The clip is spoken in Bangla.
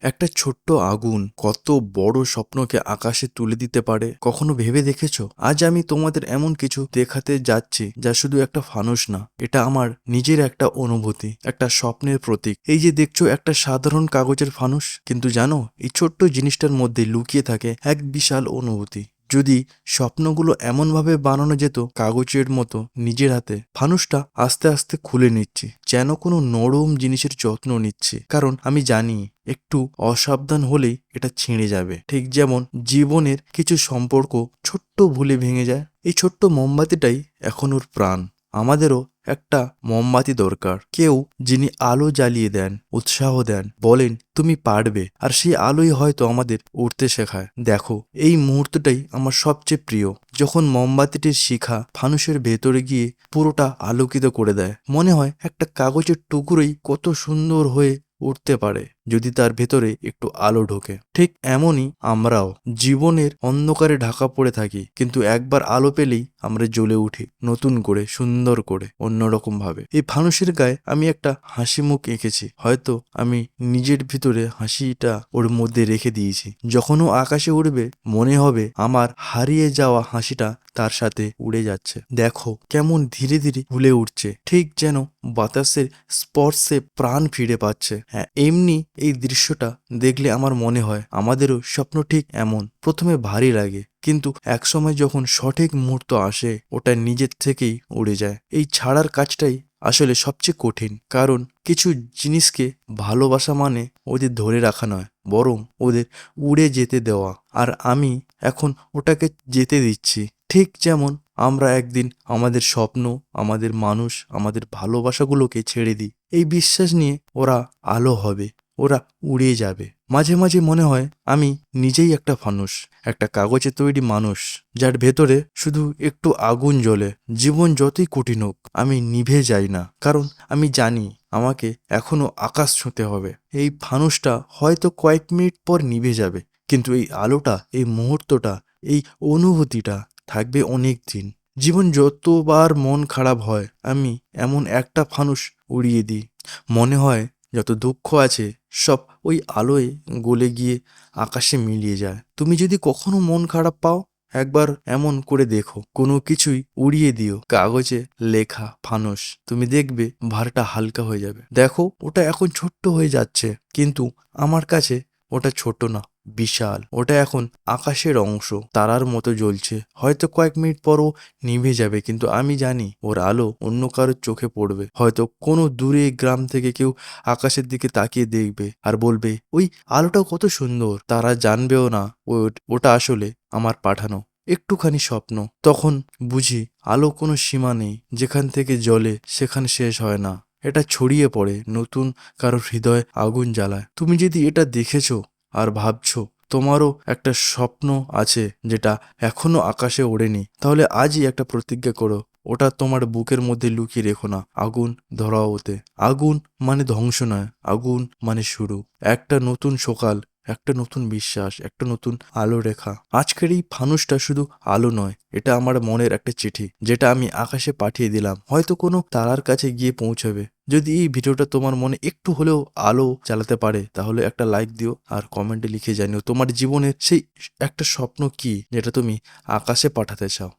একটা ছোট্ট আগুন কত বড় স্বপ্নকে আকাশে তুলে দিতে পারে কখনো ভেবে দেখেছো? আজ আমি তোমাদের এমন কিছু দেখাতে যাচ্ছি যা শুধু একটা ফানুস না, এটা আমার নিজের একটা অনুভূতি, একটা স্বপ্নের প্রতীক। এই যে দেখছো একটা সাধারণ কাগজের ফানুস, কিন্তু জানো এই ছোট্ট জিনিসটার মধ্যে লুকিয়ে থাকে এক বিশাল অনুভূতি। যদি স্বপ্নগুলো এমনভাবে বানানো যেত কাগজের মতো নিজের হাতে, ফানুসটা আস্তে আস্তে খুলে নিচ্ছি, যেন কোনো নরম জিনিসের যত্ন নিচ্ছি, কারণ আমি জানি একটু অসাবধান হলেই এটা ছিঁড়ে যাবে। ঠিক যেমন জীবনের কিছু সম্পর্ক ছোট্ট ভুলে ভেঙে যায়। এই ছোট্ট মোমবাতিটাই এখন ওর প্রাণ। আমাদেরও একটা মোমবাতি দরকার, কেউ যিনি আলো জ্বালিয়ে দেন, উৎসাহ দেন, বলেন তুমি পারবে, আর সেই আলোই হয়তো আমাদের উঠতে শেখায়। দেখো, এই মুহূর্তটাই আমার সবচেয়ে প্রিয়, যখন মোমবাতিটির শিখা ফানুসের ভেতরে গিয়ে পুরোটা আলোকিত করে দেয়। মনে হয় একটা কাগজের টুকরোই কত সুন্দর হয়ে উঠতে পারে যদি তার ভেতরে একটু আলো ঢোকে। ঠিক এমনই আমরাও জীবনের অন্ধকারে ঢাকা পড়ে থাকি, কিন্তু একবার আলো পেলেই আমরা জ্বলে উঠি নতুন করে, সুন্দর করে, অন্যরকম ভাবে। এই ফানুসের গায়ে আমি একটা হাসি মুখ এঁকেছি, হয়তো আমি নিজের ভিতরে হাসিটা ওর মধ্যে রেখে দিয়েছি। যখন ও আকাশে উড়বে মনে হবে আমার হারিয়ে যাওয়া হাসিটা তার সাথে উড়ে যাচ্ছে। দেখো কেমন ধীরে ধীরে ফুলে উঠছে, ঠিক যেন বাতাসের স্পর্শে প্রাণ ফিরে পাচ্ছে। হ্যাঁ, এমনি এই দৃশ্যটা দেখলে আমার মনে হয় আমাদেরও স্বপ্ন ঠিক এমন। প্রথমে ভারী লাগে, কিন্তু একসময় যখন সঠিক মুহূর্ত আসে ওটা নিজের থেকেই উড়ে যায়। এই ছাড়ার কাজটাই আসলে সবচেয়ে কঠিন, কারণ কিছু জিনিসকে ভালোবাসা মানে ওদের ধরে রাখা নয়, বরং ওদের উড়ে যেতে দেওয়া। আর আমি এখন ওটাকে যেতে দিচ্ছি, ঠিক যেমন আমরা একদিন আমাদের স্বপ্ন, আমাদের মানুষ, আমাদের ভালোবাসাগুলোকে ছেড়ে দিই এই বিশ্বাস নিয়ে ওরা আলো হবে, ওরা উড়ে যাবে। মাঝে মাঝে মনে হয় আমি নিজেই একটা ফানুস, একটা কাগজে তৈরি মানুষ, যার ভেতরে শুধু একটু আগুন জ্বলে। জীবন যতই কঠিন হোক আমি নিভে যাই না, কারণ আমি জানি আমাকে এখনো আকাশ ছুঁতে হবে। এই ফানুসটা হয়তো কয়েক মিনিট পর নিভে যাবে, কিন্তু এই আলোটা, এই মুহূর্তটা, এই অনুভূতিটা থাকবে অনেক দিন। জীবন যতবার মন খারাপ হয় আমি এমন একটা ফানুস উড়িয়ে দিই। মনে হয় যত দুঃখ আছে সব ওই আলোয় গলে গিয়ে আকাশে মিলিয়ে যায়। তুমি যদি কখনো মন খারাপ পাও, একবার এমন করে দেখো, কোনো কিছুই উড়িয়ে দিও, কাগজে লেখা ফানুস, তুমি দেখবে ভারটা হালকা হয়ে যাবে। দেখো ওটা এখন ছোট্ট হয়ে যাচ্ছে, কিন্তু আমার কাছে ওটা ছোট না, বিশাল। ওটা এখন আকাশের অংশ, তারার মতো জ্বলছে। হয়তো কয়েক মিনিট পরও নিভে যাবে, কিন্তু আমি জানি ওর আলো অন্য কারোর চোখে পড়বে। হয়তো কোনো দূরে গ্রাম থেকে কেউ আকাশের দিকে তাকিয়ে দেখবে আর বলবে ওই আলোটা কত সুন্দর। তারা জানবেও না ওটা আসলে আমার পাঠানো একটুখানি স্বপ্ন। তখন বুঝি আলো কোনো সীমা নেই, যেখান থেকে জ্বলে সেখানে শেষ হয় না, এটা ছড়িয়ে পড়ে, নতুন কারোর হৃদয় আগুন জ্বালায়। তুমি যদি এটা দেখেছো আর ভাবছো তোমারও একটা স্বপ্ন আছে যেটা এখনো আকাশে ওড়েনি, তাহলে আজই একটা প্রতিজ্ঞা করো, ওটা তোমার বুকের মধ্যে লুকিয়ে রেখো না। আগুন ধরাও ওতে। আগুন মানে ধ্বংস নয়, আগুন মানে শুরু, একটা নতুন সকাল, একটা নতুন বিশ্বাস, একটা নতুন আলো রেখা। আজকের এই ফানুসটা শুধু আলো নয়, এটা আমার মনের একটা চিঠি, যেটা আমি আকাশে পাঠিয়ে দিলাম, হয়তো কোনো তারার কাছে গিয়ে পৌঁছাবে। যদি এই ভিডিওটা তোমার মনে একটু হলেও আলো জ্বালাতে পারে, তাহলে একটা লাইক দিও আর কমেন্টে লিখে জানিও তোমার জীবনের সেই একটা স্বপ্ন কি যেটা তুমি আকাশে পাঠাতে চাও।